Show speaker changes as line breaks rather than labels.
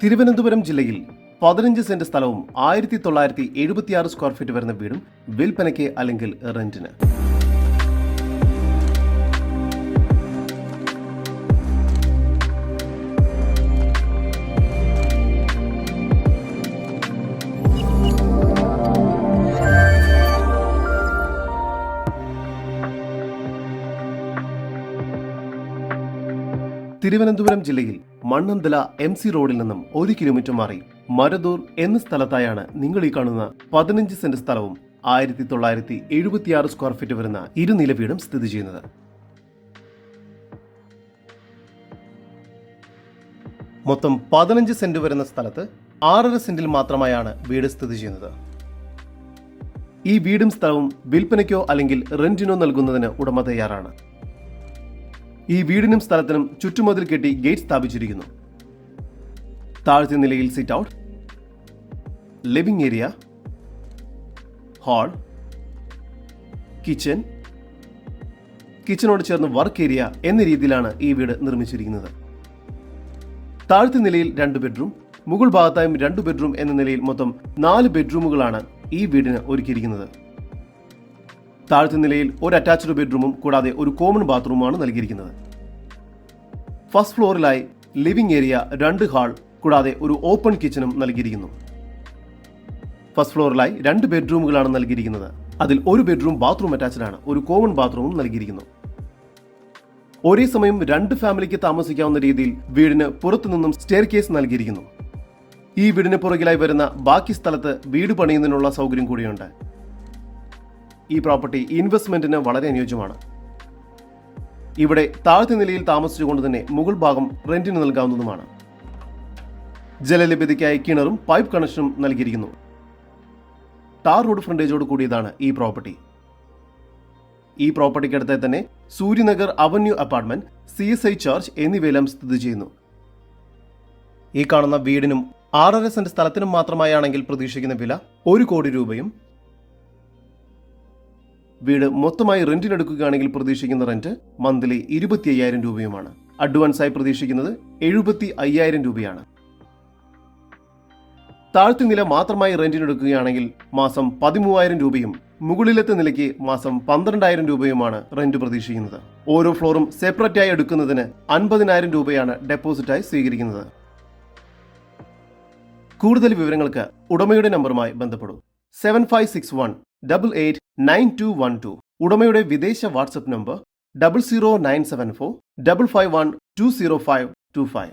തിരുവനന്തപുരം ജില്ലയിൽ 15 സെന്റ് സ്ഥലവും 1976 square feet വരുന്ന വീടും വിൽപ്പനയ്ക്ക് അല്ലെങ്കിൽ റെന്റിന്. തിരുവനന്തപുരം ജില്ലയിൽ മണ്ണന്തല MC റോഡിൽ നിന്നും 1 കിലോമീറ്റർ മാറി മരദൂർ എന്ന സ്ഥലത്തായാണ് നിങ്ങൾ ഈ കാണുന്ന 15 സെന്റ് സ്ഥലവും 1976 സ്ക്വയർ ഫീറ്റ് വരുന്ന ഇരുനില വീടും സ്ഥിതി ചെയ്യുന്നത്. മൊത്തം 15 സെന്റ് വരുന്ന സ്ഥലത്ത് 6.5 സെന്റിൽ മാത്രമായാണ് വീട് സ്ഥിതി ചെയ്യുന്നത്. ഈ വീടും സ്ഥലവും വിൽപ്പനയ്ക്കോ അല്ലെങ്കിൽ റെന്റിനോ നൽകുന്നതിന് ഉടമ തയ്യാറാണ്. ഈ വീടിനും സ്ഥലത്തിനും ചുറ്റുമതിൽ കെട്ടി ഗേറ്റ് സ്ഥാപിച്ചിരിക്കുന്നു. താഴത്തെ നിലയിൽ sit out, living area, hall, കിച്ചനോട് ചേർന്ന് വർക്ക് ഏരിയ എന്ന രീതിയിലാണ് ഈ വീട് നിർമ്മിച്ചിരിക്കുന്നത്. താഴത്തെ നിലയിൽ 2 ബെഡ്റൂം, മുകൾ ഭാഗത്തായും 2 ബെഡ്റൂം എന്ന നിലയിൽ മൊത്തം 4 ബെഡ്റൂമുകളാണ് ഈ വീടിന് ഒരുക്കിയിരിക്കുന്നത്. താഴത്തെ നിലയിൽ ഒരു അറ്റാച്ച്ഡ് ബെഡ്റൂമും കൂടാതെ ഒരു കോമൺ ബാത്റൂമാണ് നൽകിയിരിക്കുന്നത്. ഫസ്റ്റ് ഫ്ലോറിലായി ലിവിംഗ് ഏരിയ, 2 ഹാൾ കൂടാതെ ഒരു ഓപ്പൺ കിച്ചണും നൽകിയിരിക്കുന്നു. ഫസ്റ്റ് ഫ്ലോറിലായി 2 ബെഡ്റൂമുകളാണ് നൽകിയിരിക്കുന്നത്. അതിൽ ഒരു ബെഡ്റൂം ബാത്റൂം അറ്റാച്ച്ഡ് ആണ്. ഒരു കോമൺ ബാത്റൂമും നൽകിയിരിക്കുന്നു. ഒരേ സമയം 2 ഫാമിലിക്ക് താമസിക്കാവുന്ന രീതിയിൽ വീടിന് പുറത്തുനിന്നും സ്റ്റെയർ കേസ് നൽകിയിരിക്കുന്നു. ഈ വീടിന് പുറകിലായി വരുന്ന ബാക്കി സ്ഥലത്ത് വീട് പണിയുന്നതിനുള്ള സൗകര്യം കൂടിയുണ്ട്. ഈ പ്രോപ്പർട്ടി ഇൻവെസ്റ്റ്മെന്റിന് വളരെ അനുയോജ്യമാണ്. ഇവിടെ താഴത്തെ നിലയിൽ താമസിച്ചുകൊണ്ട് തന്നെ മുകൾ ഭാഗം റെന്റിന് നൽകാവുന്നതുമാണ്. ജലലഭ്യതയ്ക്കായി കിണറും പൈപ്പ് കണക്ഷനും നൽകിയിരിക്കുന്നു. ടാർ റോഡ് ഫ്രണ്ടേജോട് കൂടിയതാണ് ഈ പ്രോപ്പർട്ടി. ഈ പ്രോപ്പർട്ടിക്കടുത്ത് തന്നെ Suryanagar avenue apartment, CSI church എന്നിവയെല്ലാം സ്ഥിതി ചെയ്യുന്നു. ഈ കാണുന്ന വീടിനും 6.5 സെന്റ് സ്ഥലത്തിനും മാത്രമായാണെങ്കിൽ പ്രതീക്ഷിക്കുന്ന വില 1 കോടി രൂപയും, വീട് മൊത്തമായി റെന്റിനെടുക്കുകയാണെങ്കിൽ പ്രതീക്ഷിക്കുന്ന റെന്റ് മന്ത്ലി 25,000 രൂപയുമാണ്. അഡ്വാൻസായി പ്രതീക്ഷിക്കുന്നത് 75,000 രൂപയാണ്. താഴത്തെ നില മാത്രമായി റെന്റിനെടുക്കുകയാണെങ്കിൽ മാസം 13,000 രൂപയും മുകളിലത്തെ നിലയ്ക്ക് മാസം 12,000 രൂപയുമാണ് റെന്റ് പ്രതീക്ഷിക്കുന്നത്. ഓരോ ഫ്ലോറും സെപ്പറേറ്റായി എടുക്കുന്നതിന് 50,000 രൂപയാണ് ഡെപ്പോസിറ്റായി സ്വീകരിക്കുന്നത്. കൂടുതൽ വിവരങ്ങൾക്ക് ഉടമയുടെ നമ്പറുമായി ബന്ധപ്പെടൂ. 7561889212. ഉടമയുടെ വിദേശ വാട്സ്ആപ്പ് നമ്പർ 00974 551 20525.